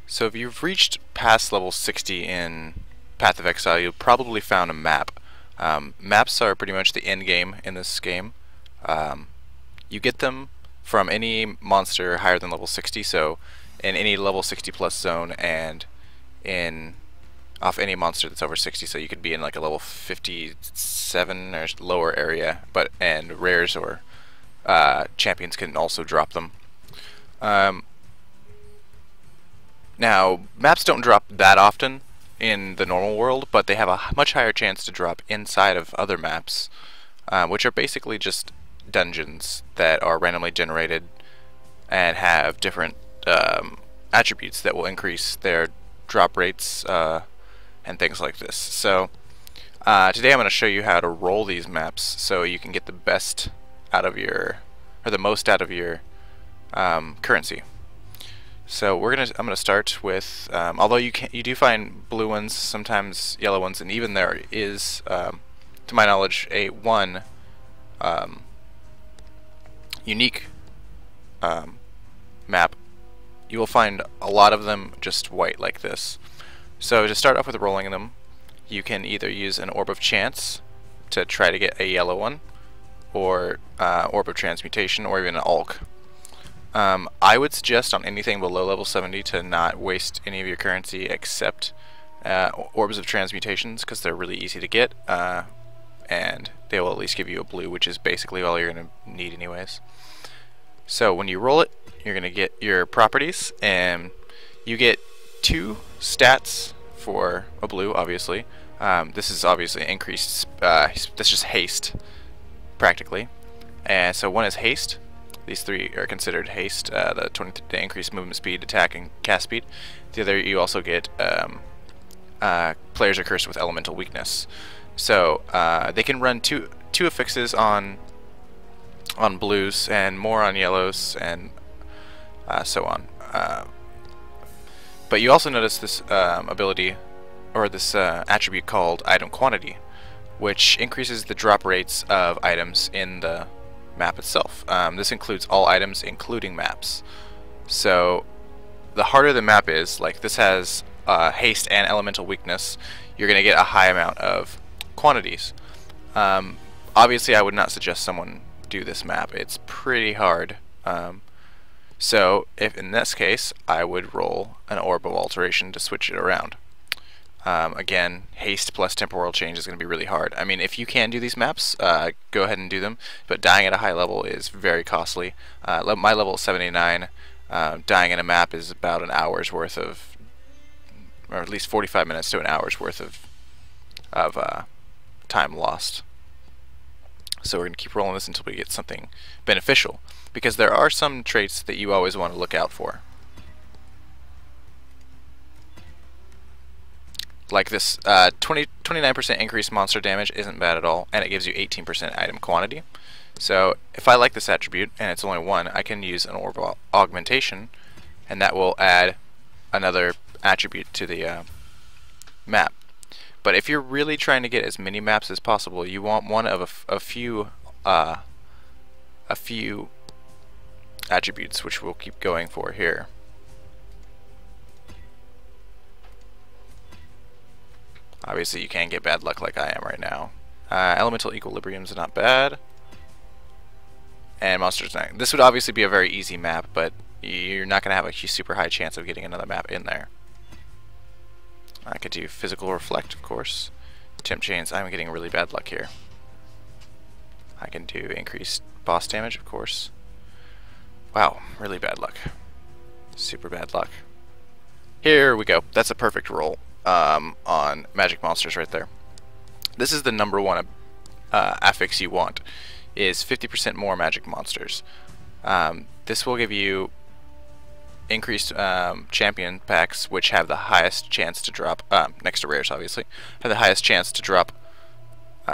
So if you've reached past level 60 in Path of Exile, you'll probably found a map. Maps are pretty much the end game in this game. You get them from any monster higher than level 60, so in any level 60 plus zone, and in off any monster that's over 60, so you could be in like a level 57 or lower area, and rares or champions can also drop them. Now, maps don't drop that often in the normal world, but they have a much higher chance to drop inside of other maps, which are basically just dungeons that are randomly generated and have different attributes that will increase their drop rates and things like this. So today I'm going to show you how to roll these maps so you can get the best out of your, or the most out of your currency. So I'm gonna start with, although you do find blue ones, sometimes yellow ones, and even there is, to my knowledge, one unique map. You will find a lot of them just white like this. So to start off with rolling them, you can either use an Orb of Chance to try to get a yellow one, or Orb of Transmutation, or even an Ulk. I would suggest on anything below level 70 to not waste any of your currency except Orbs of Transmutations, because they're really easy to get, and they will at least give you a blue, which is basically all you're going to need anyways. So when you roll it, you're going to get your properties, and you get 2 stats for a blue, obviously. This is obviously increased, that's just haste, practically. And so one is haste. These 3 are considered haste, the increased movement speed, attack, and cast speed. The other, you also get players are cursed with elemental weakness. So they can run two affixes on blues and more on yellows, and so on. But you also notice this ability, or this attribute called item quantity, which increases the drop rates of items in the map itself. This includes all items, including maps. So the harder the map is, like this has haste and elemental weakness, you're going to get a high amount of quantities. Obviously I would not suggest someone do this map. It's pretty hard. So if in this case I would roll an Orb of Alteration to switch it around. Again, haste plus temporal change is going to be really hard. I mean, if you can do these maps, go ahead and do them, but dying at a high level is very costly. My level is 79. Dying in a map is about an hour's worth of, or at least 45 minutes to an hour's worth of time lost. So we're going to keep rolling this until we get something beneficial, because there are some traits that you always want to look out for. Like this 29% increased monster damage isn't bad at all, and it gives you 18% item quantity. So if I like this attribute, and it's only 1, I can use an Orb of Augmentation, and that will add another attribute to the map. But if you're really trying to get as many maps as possible, you want one of a few attributes, which we'll keep going for here. Obviously you can get bad luck like I am right now. Elemental Equilibrium's not bad. And Monsters Night. This would obviously be a very easy map, but you're not going to have a super high chance of getting another map in there. I could do Physical Reflect, of course. Temp Chains, I'm getting really bad luck here. I can do increased boss damage, of course. Wow, really bad luck. Super bad luck. Here we go. That's a perfect roll. On magic monsters right there. This is the number 1 affix you want, is 50% more magic monsters. This will give you increased champion packs, which have the highest chance to drop, next to rares obviously, have the highest chance to drop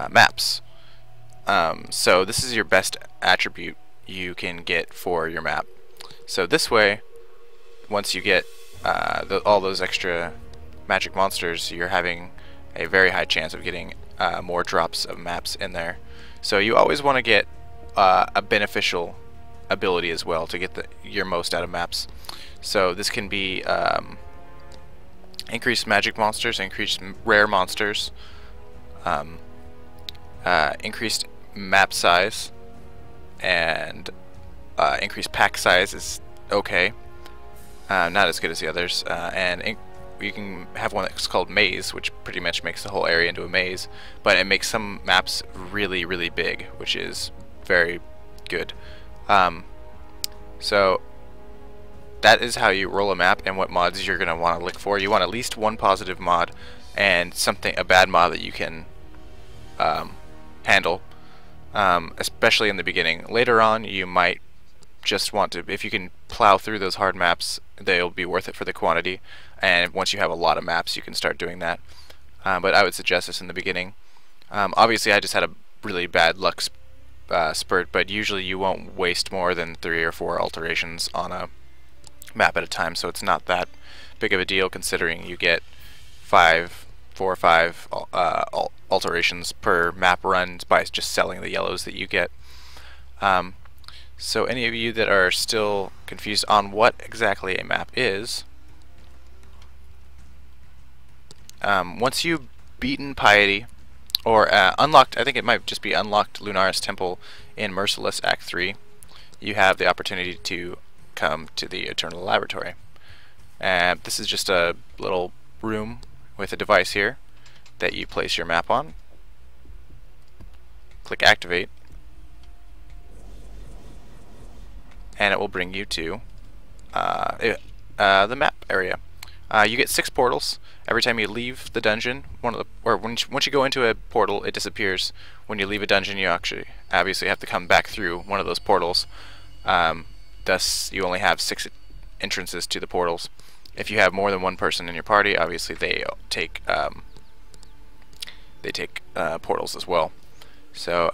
maps. So this is your best attribute you can get for your map. So this way, once you get all those extra magic monsters, you're having a very high chance of getting more drops of maps in there. So you always want to get a beneficial ability as well to get your most out of maps. So this can be increased magic monsters, increased rare monsters, increased map size, and increased pack size is okay. Not as good as the others. You can have one that's called Maze, which pretty much makes the whole area into a maze, but it makes some maps really, really big, which is very good. So that is how you roll a map and what mods you're going to want to look for. You want at least one positive mod and a bad mod that you can handle, especially in the beginning. Later on, you might just want to, if you can plow through those hard maps, they'll be worth it for the quantity, and once you have a lot of maps you can start doing that, but I would suggest this in the beginning. Obviously I just had a really bad luck spurt, but usually you won't waste more than 3 or 4 alterations on a map at a time, so it's not that big of a deal considering you get 4 or 5 alterations per map run by just selling the yellows that you get. So any of you that are still confused on what exactly a map is, once you've beaten Piety, or unlocked, I think it might just be unlocked Lunaris Temple in Merciless Act 3, you have the opportunity to come to the Eternal Laboratory. And this is just a little room with a device here that you place your map on. Click Activate, and it will bring you to the map area. You get 6 portals. Every time you leave the dungeon, once you go into a portal, it disappears. When you leave a dungeon, you obviously have to come back through one of those portals. Thus, you only have 6 entrances to the portals. If you have more than one person in your party, obviously they take portals as well. So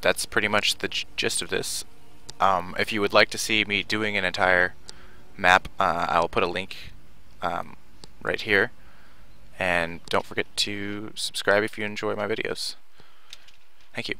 that's pretty much the gist of this. If you would like to see me doing an entire map, I will put a link right here, and don't forget to subscribe if you enjoy my videos. Thank you.